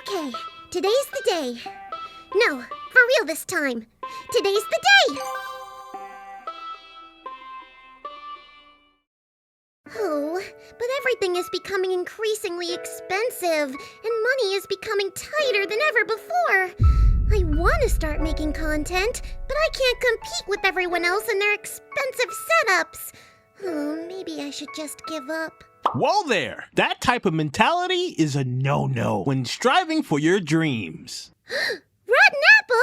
Okay, today's the day. No, for real this time. Today's the day! Oh, but everything is becoming increasingly expensive, and money is becoming tighter than ever before. I want to start making content, but I can't compete with everyone else and their expensive setups. Oh, maybe I should just give up. Whoa there! That type of mentality is a no-no when striving for your dreams. Rotten apple!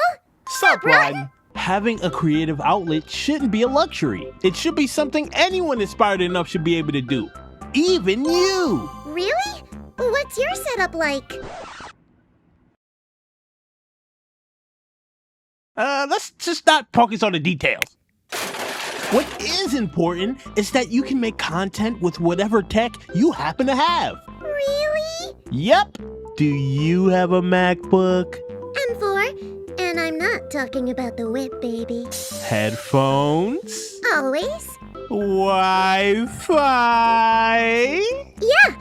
Sup, Rotten? Having a creative outlet shouldn't be a luxury. It should be something anyone inspired enough should be able to do. Even you! Really? What's your setup like? Let's just not focus on the details. What is important is that you can make content with whatever tech you happen to have. Really? Yep. Do you have a MacBook? M4, and I'm not talking about the whip, baby. Headphones? Always? Wi-Fi? Yeah!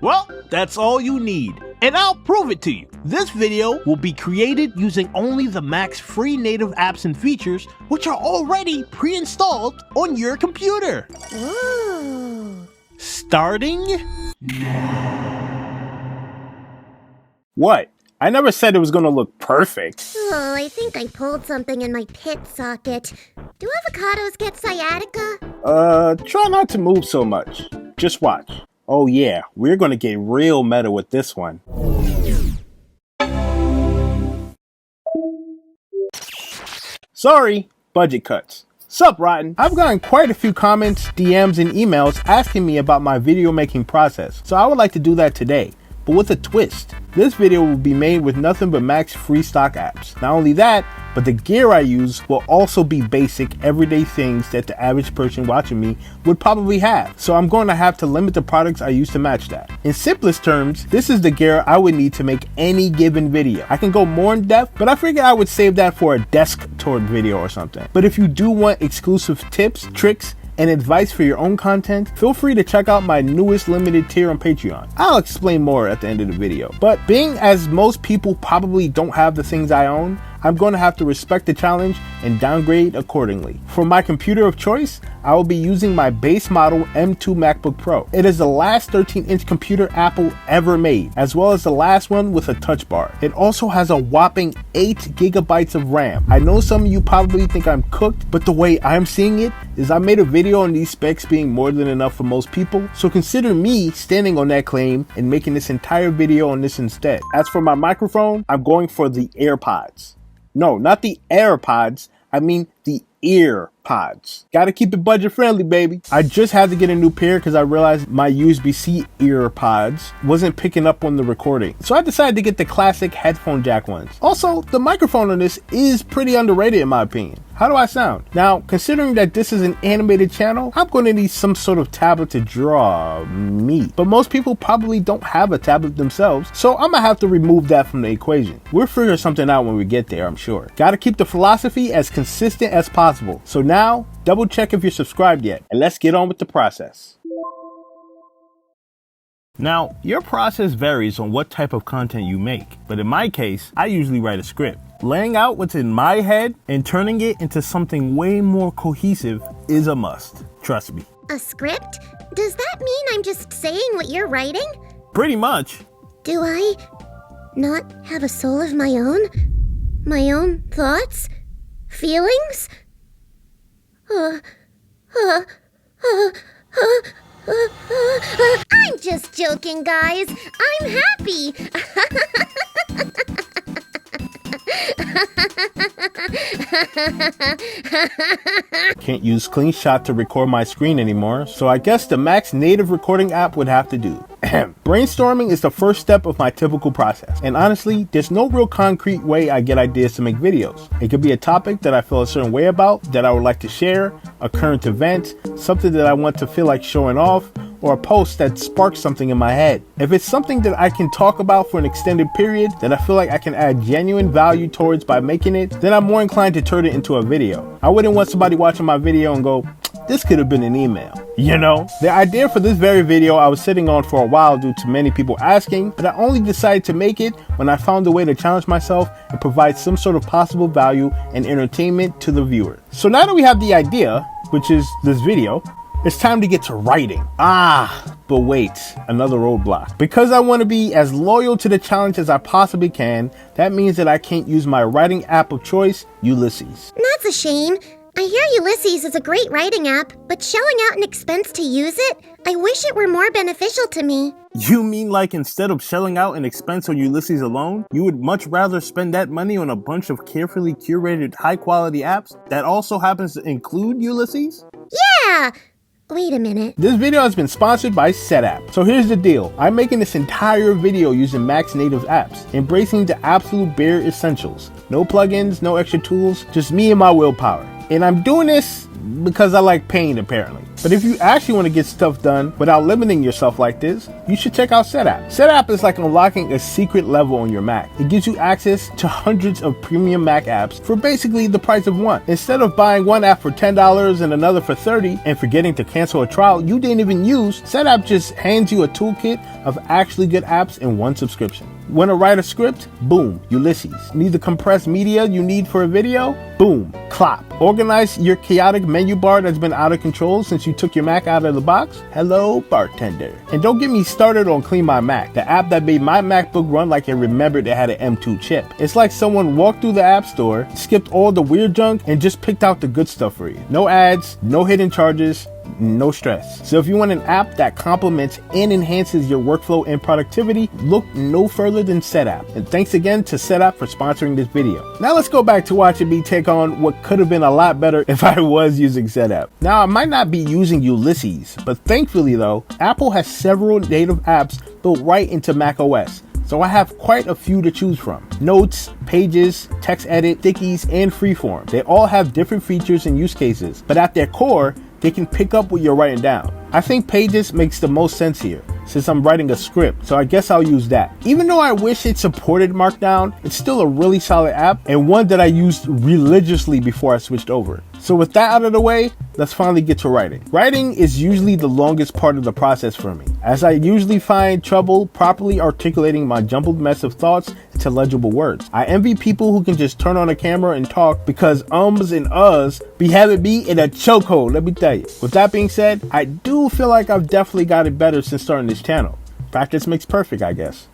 Well, that's all you need, and I'll prove it to you. This video will be created using only the Mac's free native apps and features, which are already pre-installed on your computer. Ooh. Starting now. What? I never said it was gonna look perfect. Oh, I think I pulled something in my pit socket. Do avocados get sciatica? Try not to move so much. Just watch. Oh yeah, we're gonna get real meta with this one. Sorry, budget cuts. Sup, Rotten? I've gotten quite a few comments, DMs, and emails asking me about my video making process, so I would like to do that today, but with a twist. This video will be made with nothing but Mac's free stock apps. Not only that, but the gear I use will also be basic, everyday things that the average person watching me would probably have. So I'm going to have to limit the products I use to match that. In simplest terms, this is the gear I would need to make any given video. I can go more in depth, but I figured I would save that for a desk-tour video or something. But if you do want exclusive tips, tricks, and advice for your own content, feel free to check out my newest limited tier on Patreon. I'll explain more at the end of the video. But being as most people probably don't have the things I own, I'm going to have to respect the challenge and downgrade accordingly. For my computer of choice, I will be using my base model M2 MacBook Pro. It is the last 13-inch computer Apple ever made, as well as the last one with a touch bar. It also has a whopping 8 gigabytes of RAM. I know some of you probably think I'm cooked, but the way I'm seeing it is I made a video on these specs being more than enough for most people, so consider me standing on that claim and making this entire video on this instead. As for my microphone, I'm going for the AirPods. No, not the AirPods, I mean the ear pods. Gotta keep it budget friendly, baby. I just had to get a new pair because I realized my USB-C ear pods wasn't picking up on the recording. So I decided to get the classic headphone jack ones. Also, the microphone on this is pretty underrated in my opinion. How do I sound? Now, considering that this is an animated channel, I'm going to need some sort of tablet to draw me. But most people probably don't have a tablet themselves, so I'm gonna have to remove that from the equation. We'll figure something out when we get there, I'm sure. Gotta keep the philosophy as consistent as possible. So now, double check if you're subscribed yet, and let's get on with the process. Now, your process varies on what type of content you make, but in my case, I usually write a script. Laying out what's in my head and turning it into something way more cohesive is a must. Trust me. A script? Does that mean I'm just saying what you're writing? Pretty much. Do I not have a soul of my own? My own thoughts? Feelings? I'm just joking, guys. I'm happy. Can't use CleanShot to record my screen anymore, so I guess the Mac's native recording app would have to do. Brainstorming is the first step of my typical process, and honestly, there's no real concrete way I get ideas to make videos. It could be a topic that I feel a certain way about, that I would like to share, a current event, something that I want to feel like showing off, or a post that sparks something in my head. If it's something that I can talk about for an extended period that I feel like I can add genuine value towards by making it, then I'm more inclined to turn it into a video. I wouldn't want somebody watching my video and go, this could have been an email. You know, the idea for this very video I was sitting on for a while due to many people asking, but I only decided to make it when I found a way to challenge myself and provide some sort of possible value and entertainment to the viewer. So now that we have the idea, which is this video, it's time to get to writing. But wait, another roadblock. Because I want to be as loyal to the challenge as I possibly can, that means that I can't use my writing app of choice, Ulysses. That's a shame. I hear Ulysses is a great writing app, but shelling out an expense to use it? I wish it were more beneficial to me. You mean like instead of shelling out an expense on Ulysses alone, you would much rather spend that money on a bunch of carefully curated high-quality apps that also happens to include Ulysses? Yeah! Wait a minute. This video has been sponsored by SetApp. So here's the deal. I'm making this entire video using Mac's native apps, embracing the absolute bare essentials. No plugins, no extra tools, just me and my willpower. And I'm doing this because I like pain, apparently. But if you actually want to get stuff done without limiting yourself like this, you should check out SetApp. SetApp is like unlocking a secret level on your Mac. It gives you access to hundreds of premium Mac apps for basically the price of one. Instead of buying one app for $10 and another for $30 and forgetting to cancel a trial you didn't even use, SetApp just hands you a toolkit of actually good apps in one subscription. Want to write a script? Boom, Ulysses. Need the compressed media you need for a video? Boom, Clop. Organize your chaotic menu bar that's been out of control since you took your Mac out of the box? Hello, bartender. And don't get me started on Clean My Mac, the app that made my MacBook run like it remembered it had an M2 chip. It's like someone walked through the App Store, skipped all the weird junk, and just picked out the good stuff for you. No ads, no hidden charges, no stress. So if you want an app that complements and enhances your workflow and productivity, look no further than SetApp. And thanks again to SetApp for sponsoring this video. Now let's go back to watching me take on what could have been a lot better if I was using SetApp. Now I might not be using Ulysses, but thankfully though, Apple has several native apps built right into macOS. So I have quite a few to choose from. Notes, Pages, Text Edit, Stickies, and Freeform. They all have different features and use cases, but at their core, they can pick up what you're writing down. I think Pages makes the most sense here, since I'm writing a script, so I guess I'll use that. Even though I wish it supported Markdown, it's still a really solid app and one that I used religiously before I switched over. So with that out of the way, let's finally get to writing. Writing is usually the longest part of the process for me, as I usually find trouble properly articulating my jumbled mess of thoughts into legible words. I envy people who can just turn on a camera and talk, because ums and uhs be having me in a chokehold, let me tell you. With that being said, I do feel like I've definitely got it better since starting this channel. Practice makes perfect, I guess.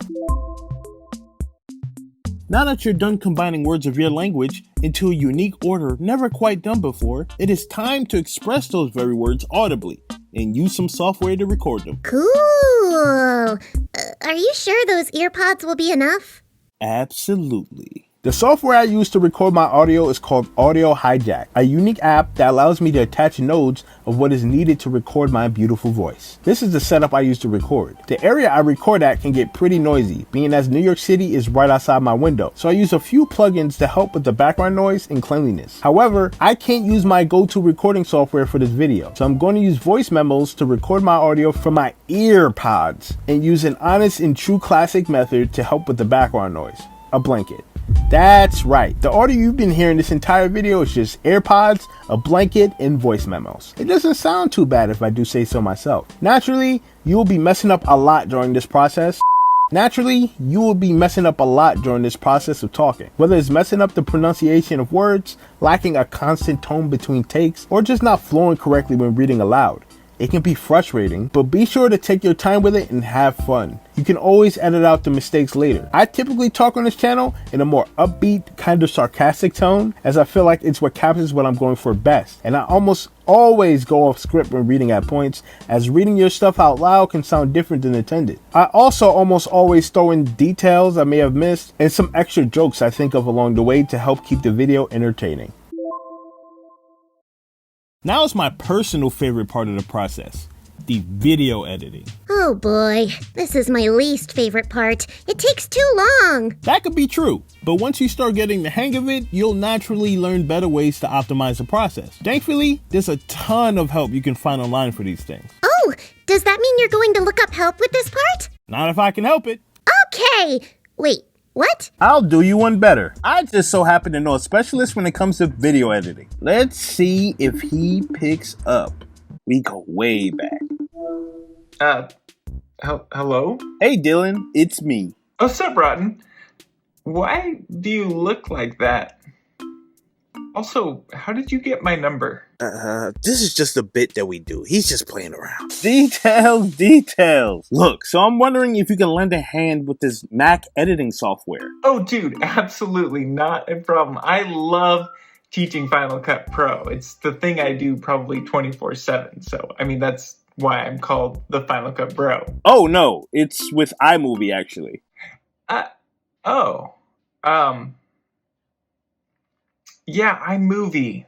Now that you're done combining words of your language into a unique order never quite done before, it is time to express those very words audibly and use some software to record them. Cool. Are you sure those earpods will be enough? Absolutely. The software I use to record my audio is called Audio Hijack, a unique app that allows me to attach nodes of what is needed to record my beautiful voice. This is the setup I use to record. The area I record at can get pretty noisy, being as New York City is right outside my window, so I use a few plugins to help with the background noise and cleanliness. However, I can't use my go-to recording software for this video, so I'm going to use voice memos to record my audio from my ear pods and use an honest and true classic method to help with the background noise: a blanket. That's right, the audio you've been hearing this entire video is just AirPods, a blanket, and voice memos. It doesn't sound too bad if I do say so myself. Naturally, you will be messing up a lot during this process. of talking, whether it's messing up the pronunciation of words, lacking a constant tone between takes, or just not flowing correctly when reading aloud. It can be frustrating, but be sure to take your time with it and have fun. You can always edit out the mistakes later. I typically talk on this channel in a more upbeat, kind of sarcastic tone, as I feel like it's what captures what I'm going for best. And I almost always go off script when reading at points, as reading your stuff out loud can sound different than intended. I also almost always throw in details I may have missed and some extra jokes I think of along the way to help keep the video entertaining. Now is my personal favorite part of the process, the video editing. Oh boy, this is my least favorite part. It takes too long. That could be true, but once you start getting the hang of it, you'll naturally learn better ways to optimize the process. Thankfully, there's a ton of help you can find online for these things. Oh, does that mean you're going to look up help with this part? Not if I can help it. Okay. Wait, What? I'll do you one better. I just so happen to know a specialist when it comes to video editing. Let's see if he picks up. We go way back. Hello? Hey Dylan, it's me. Oh, sup, Rotten? Why do you look like that? Also, how did you get my number? This is just a bit that we do. He's just playing around. Details. Look, so I'm wondering if you can lend a hand with this Mac editing software. Oh, dude, absolutely not a problem. I love teaching Final Cut Pro. It's the thing I do probably 24/7. So, I mean, that's why I'm called the Final Cut Bro. Oh no, it's with iMovie actually. Yeah, iMovie.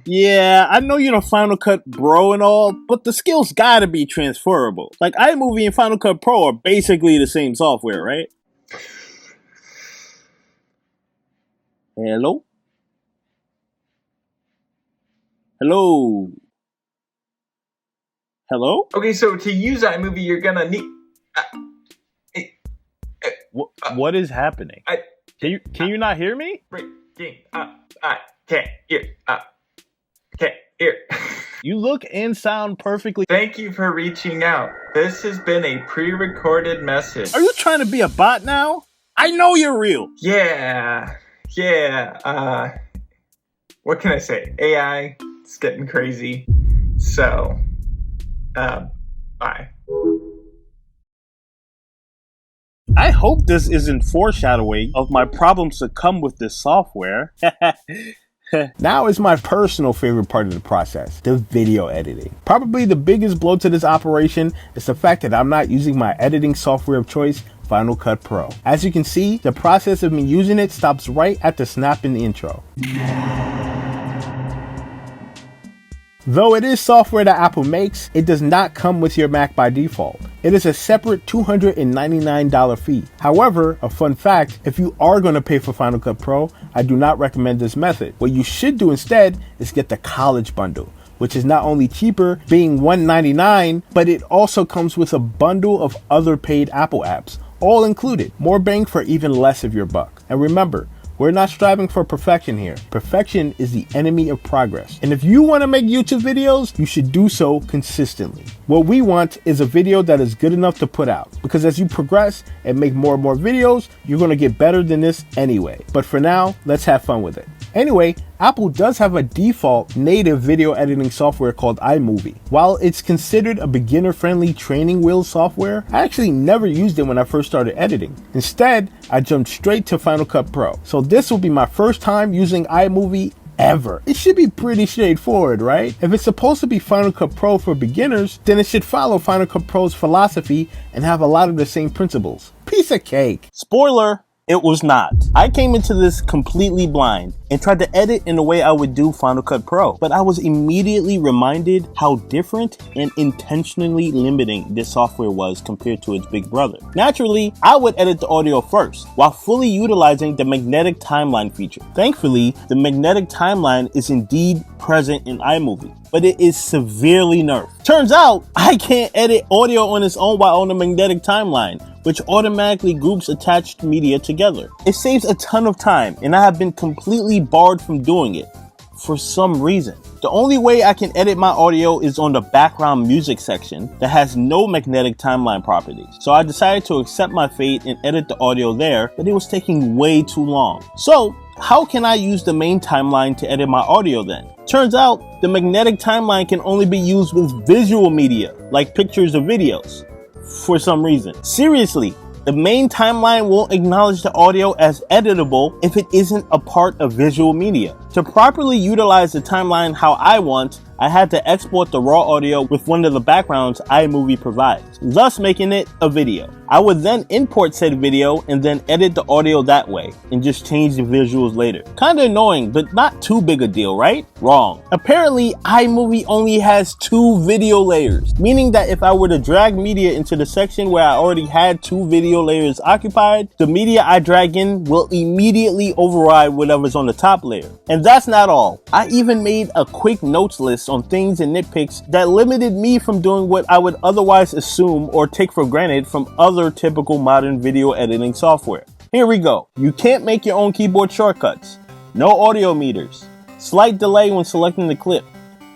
Yeah, I know you're the Final Cut Bro and all, but the skills gotta be transferable. Like iMovie and Final Cut Pro are basically the same software, right? Hello? Hello? Hello? Okay, so to use iMovie, you're gonna need... What is happening? Can you not hear me? I can't hear. You look and sound perfectly. Thank you for reaching out. This has been a pre-recorded message. Are you trying to be a bot now? I know you're real. Yeah. What can I say? AI, it's getting crazy. So, bye. I hope this isn't foreshadowing of my problems that come with this software. Now is my personal favorite part of the process, the video editing. Probably the biggest blow to this operation is the fact that I'm not using my editing software of choice, Final Cut Pro. As you can see, the process of me using it stops right at the snap in the intro. Though it is software that Apple makes, it does not come with your Mac by default. It is a separate $299 fee. However, a fun fact, if you are going to pay for Final Cut Pro, I do not recommend this method. What you should do instead is get the college bundle, which is not only cheaper, being $199, but it also comes with a bundle of other paid Apple apps, all included. More bang for even less of your buck. And remember, we're not striving for perfection here. Perfection is the enemy of progress. And if you want to make YouTube videos, you should do so consistently. What we want is a video that is good enough to put out. Because as you progress and make more and more videos, you're going to get better than this anyway. But for now, let's have fun with it. Anyway, Apple does have a default native video editing software called iMovie. While it's considered a beginner-friendly training wheel software, I actually never used it when I first started editing. Instead, I jumped straight to Final Cut Pro. So this will be my first time using iMovie ever. It should be pretty straightforward, right? If it's supposed to be Final Cut Pro for beginners, then it should follow Final Cut Pro's philosophy and have a lot of the same principles. Piece of cake. Spoiler. It was not. I came into this completely blind and tried to edit in the way I would do Final Cut Pro, but I was immediately reminded how different and intentionally limiting this software was compared to its big brother. Naturally, I would edit the audio first, while fully utilizing the magnetic timeline feature. Thankfully, the magnetic timeline is indeed present in iMovie, but it is severely nerfed. Turns out, I can't edit audio on its own while on the magnetic timeline, which automatically groups attached media together. It saves a ton of time, and I have been completely barred from doing it for some reason. The only way I can edit my audio is on the background music section that has no magnetic timeline properties. So I decided to accept my fate and edit the audio there, but it was taking way too long. So how can I use the main timeline to edit my audio then? Turns out the magnetic timeline can only be used with visual media, like pictures or videos. For some reason. Seriously, the main timeline won't acknowledge the audio as editable if it isn't a part of visual media. To properly utilize the timeline how I want, I had to export the raw audio with one of the backgrounds iMovie provides, thus making it a video. I would then import said video and then edit the audio that way and just change the visuals later. Kinda annoying, but not too big a deal, right? Wrong. Apparently, iMovie only has 2 video layers, meaning that if I were to drag media into the section where I already had 2 video layers occupied, the media I drag in will immediately override whatever's on the top layer. And But that's not all. I even made a quick notes list on things and nitpicks that limited me from doing what I would otherwise assume or take for granted from other typical modern video editing software. Here we go. You can't make your own keyboard shortcuts. No audio meters. Slight delay when selecting the clip.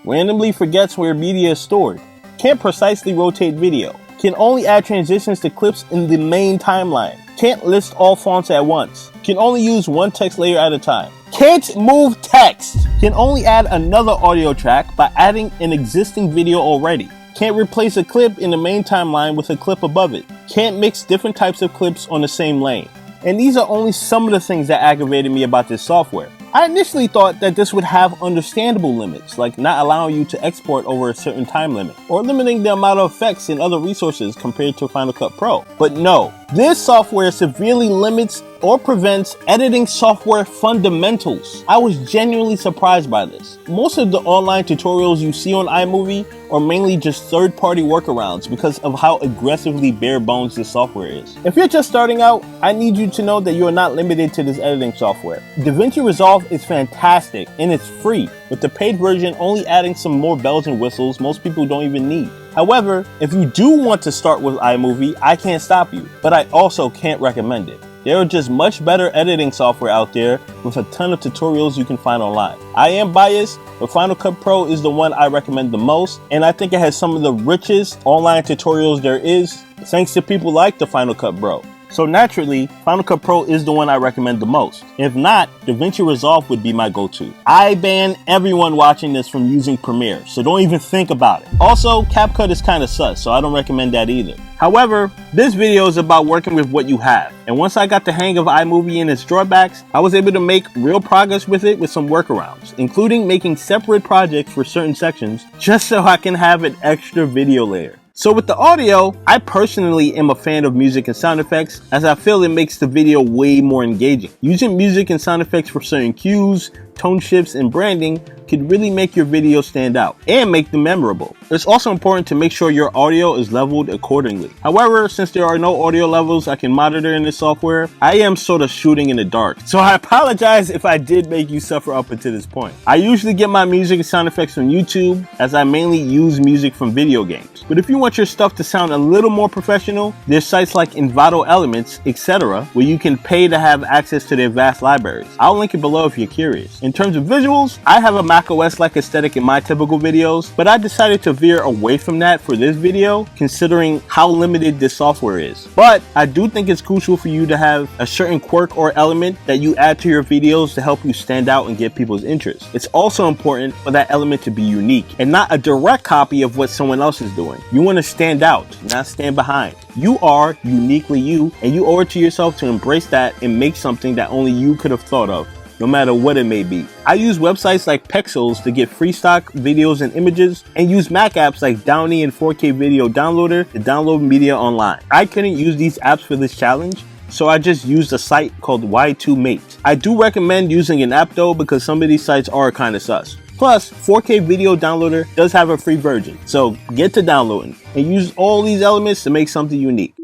Randomly forgets where media is stored. Can't precisely rotate video. Can only add transitions to clips in the main timeline. Can't list all fonts at once. Can only use one text layer at a time. Can't move text. Can only add another audio track by adding an existing video already. Can't replace a clip in the main timeline with a clip above it. Can't mix different types of clips on the same lane. And these are only some of the things that aggravated me about this software. I initially thought that this would have understandable limits, like not allowing you to export over a certain time limit, or limiting the amount of effects and other resources compared to Final Cut Pro. But no, this software severely limits or prevents editing software fundamentals. I was genuinely surprised by this. Most of the online tutorials you see on iMovie are mainly just third-party workarounds because of how aggressively bare bones this software is. If you're just starting out, I need you to know that you are not limited to this editing software. DaVinci Resolve is fantastic and it's free, with the paid version only adding some more bells and whistles most people don't even need. However, if you do want to start with iMovie, I can't stop you, but I also can't recommend it. There are just much better editing software out there with a ton of tutorials you can find online. I am biased, but Final Cut Pro is the one I recommend the most, and I think it has some of the richest online tutorials there is, thanks to people like the Final Cut Bro. So naturally, Final Cut Pro is the one I recommend the most. If not, DaVinci Resolve would be my go-to. I ban everyone watching this from using Premiere, so don't even think about it. Also, CapCut is kind of sus, so I don't recommend that either. However, this video is about working with what you have. And once I got the hang of iMovie and its drawbacks, I was able to make real progress with it with some workarounds, including making separate projects for certain sections, just so I can have an extra video layer. So with the audio, I personally am a fan of music and sound effects, as I feel it makes the video way more engaging. Using music and sound effects for certain cues, tone shifts, and branding could really make your video stand out and make them memorable. It's also important to make sure your audio is leveled accordingly. However, since there are no audio levels I can monitor in this software, I am sort of shooting in the dark. So I apologize if I did make you suffer up until this point. I usually get my music and sound effects from YouTube, as I mainly use music from video games. But if you want your stuff to sound a little more professional, there's sites like Envato Elements, etc., where you can pay to have access to their vast libraries. I'll link it below if you're curious. In terms of visuals, I have a macOS-like aesthetic in my typical videos, but I decided to veer away from that for this video, considering how limited this software is. But I do think it's crucial for you to have a certain quirk or element that you add to your videos to help you stand out and get people's interest. It's also important for that element to be unique and not a direct copy of what someone else is doing. You want to stand out, not stand behind. You are uniquely you, and you owe it to yourself to embrace that and make something that only you could have thought of, no matter what it may be. I use websites like Pexels to get free stock videos and images, and use Mac apps like Downy and 4K Video Downloader to download media online. I couldn't use these apps for this challenge, so I just used a site called Y2Mate. I do recommend using an app though, because some of these sites are kind of sus. Plus, 4K Video Downloader does have a free version, so get to downloading and use all these elements to make something unique.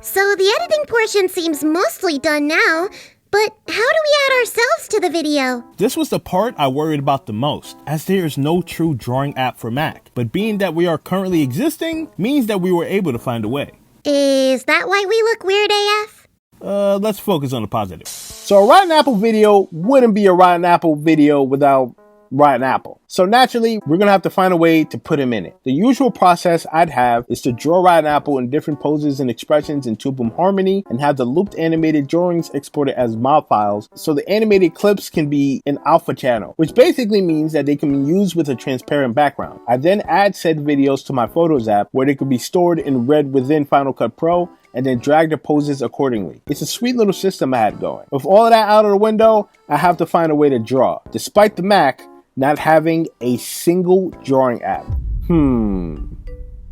So the editing portion seems mostly done now, but how do we add ourselves to the video? This was the part I worried about the most, as there is no true drawing app for Mac. But being that we are currently existing means that we were able to find a way. Is that why we look weird AF? Let's focus on the positive. So a Rotten Apple video wouldn't be a Rotten Apple video without Rotten Apple. So naturally, we're gonna have to find a way to put him in it. The usual process I'd have is to draw Rotten Apple in different poses and expressions in 2Boom Harmony, and have the looped animated drawings exported as MOV files, so the animated clips can be an alpha channel, which basically means that they can be used with a transparent background. I then add said videos to my Photos app, where they could be stored and read within Final Cut Pro, and then drag the poses accordingly. It's a sweet little system I had going. With all of that out of the window, I have to find a way to draw, despite the Mac not having a single drawing app.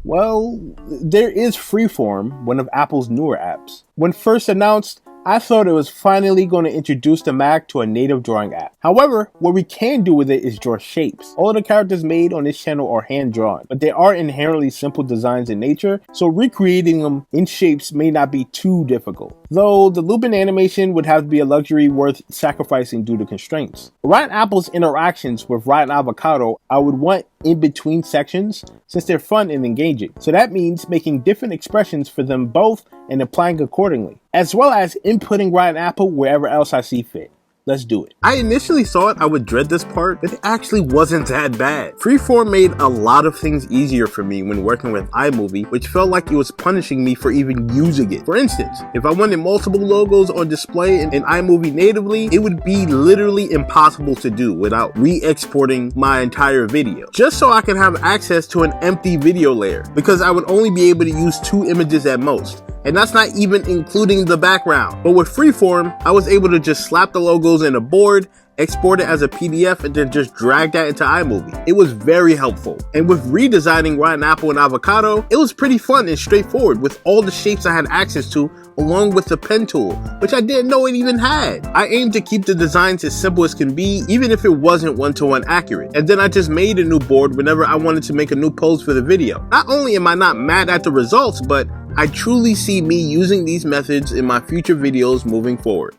Well, there is Freeform, one of Apple's newer apps. When first announced, I thought it was finally going to introduce the Mac to a native drawing app. However, what we can do with it is draw shapes. All of the characters made on this channel are hand drawn, but they are inherently simple designs in nature, so recreating them in shapes may not be too difficult. Though the looping animation would have to be a luxury worth sacrificing due to constraints. Rotten Apple's interactions with Rotten Avocado I would want in between sections since they're fun and engaging. So that means making different expressions for them both and applying accordingly, as well as inputting Rotten Apple wherever else I see fit. Let's do it. I initially thought I would dread this part, but it actually wasn't that bad. Freeform made a lot of things easier for me when working with iMovie, which felt like it was punishing me for even using it. For instance, if I wanted multiple logos on display in iMovie natively, it would be literally impossible to do without re-exporting my entire video, just so I can have access to an empty video layer, because I would only be able to use 2 images at most. And that's not even including the background. But with Freeform, I was able to just slap the logos in a board, export it as a PDF, and then just drag that into iMovie. It was very helpful. And with redesigning Rotten Apple and Avocado, it was pretty fun and straightforward with all the shapes I had access to, along with the pen tool, which I didn't know it even had. I aimed to keep the designs as simple as can be, even if it wasn't one-to-one accurate. And then I just made a new board whenever I wanted to make a new pose for the video. Not only am I not mad at the results, but I truly see me using these methods in my future videos moving forward.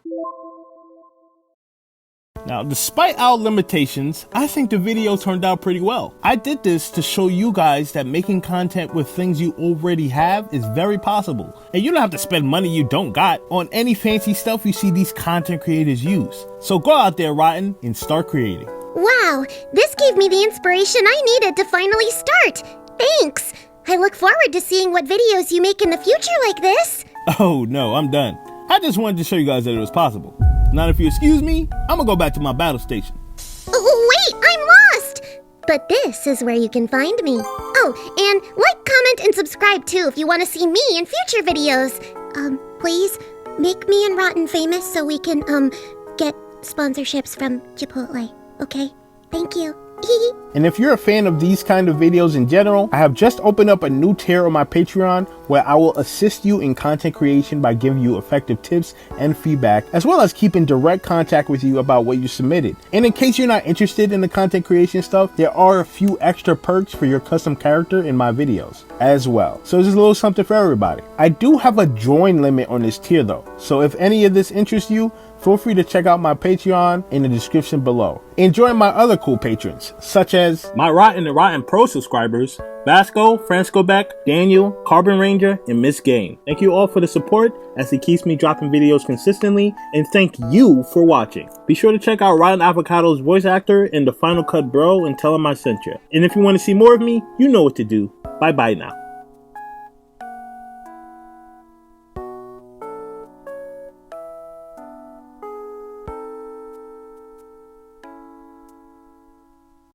Now, despite our limitations, I think the video turned out pretty well. I did this to show you guys that making content with things you already have is very possible. And you don't have to spend money you don't got on any fancy stuff you see these content creators use. So go out there, Rotten, and start creating. Wow, this gave me the inspiration I needed to finally start. Thanks. I look forward to seeing what videos you make in the future like this. Oh no, I'm done. I just wanted to show you guys that it was possible. Now if you excuse me, I'm gonna go back to my battle station. Oh, wait, I'm lost! But this is where you can find me. Oh, and like, comment, and subscribe too if you want to see me in future videos. Please, make me and Rotten famous so we can, get sponsorships from Chipotle, okay? Thank you. And if you're a fan of these kind of videos in general, I have just opened up a new tier on my Patreon where I will assist you in content creation by giving you effective tips and feedback, as well as keeping direct contact with you about what you submitted. And in case you're not interested in the content creation stuff, there are a few extra perks for your custom character in my videos as well. So there's a little something for everybody. I do have a join limit on this tier though, so if any of this interests you, feel free to check out my Patreon in the description below. And join my other cool patrons, such as my Rotten and Rotten Pro subscribers, Vasco, Francisco Beck, Daniel, Carbon Ranger, and Miss Game. Thank you all for the support as it keeps me dropping videos consistently, and thank you for watching. Be sure to check out Rotten Avocado's voice actor in the FinalCutBro and tell him I sent you. And if you want to see more of me, you know what to do. Bye bye now.